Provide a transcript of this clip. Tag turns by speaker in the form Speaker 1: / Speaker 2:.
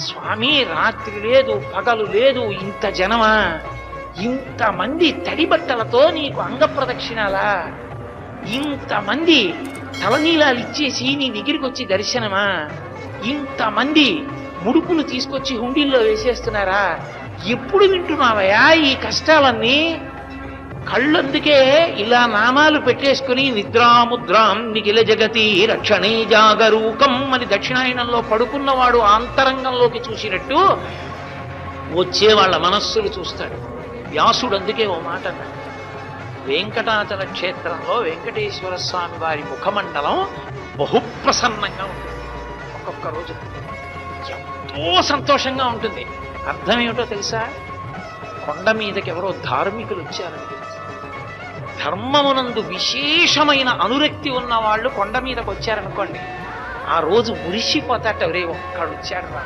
Speaker 1: స్వామి రాత్రి లేదు పగలు లేదు, ఇంత జనమా, ఇంతమంది తడి బట్టలతో నీకు అంగ ప్రదక్షిణాలా, ఇంతమంది తలనీలాలు ఇచ్చేసి నీ దగ్గరికి వచ్చి దర్శనమా, ఇంతమంది ముడుపులు తీసుకొచ్చి హుండీల్లో వేసేస్తున్నారా, ఎప్పుడు వింటున్నావయ్యా ఈ కష్టాలన్నీ? కళ్ళందుకే ఇలా నామాలు పెట్టేసుకుని నిద్రాముద్రాం నిఖిల జగతి రక్షణే జాగరూకం అని దక్షిణాయనంలో పడుకున్నవాడు అంతరంగంలోకి చూసినట్టు వచ్చే వాళ్ళ మనస్సులు చూస్తాడు. వ్యాసుడు అందుకే ఓ మాట అన్నాడు, వెంకటాచల క్షేత్రంలో వెంకటేశ్వర స్వామి వారి ముఖమండలం బహుప్రసన్నంగా ఉంటుంది. ఒక్కొక్క రోజు ఎంతో సంతోషంగా ఉంటుంది. అర్థం ఏమిటో తెలుసా? కొండ మీదకి ఎవరో ధార్మికులు వచ్చారని తెలుసు. ధర్మమునందు విశేషమైన అనురక్తి ఉన్న వాళ్ళు కొండ మీదకి వచ్చారనుకోండి, ఆ రోజు మురిసిపోతాట, ఒరే ఒక్కడు వచ్చాడు రా,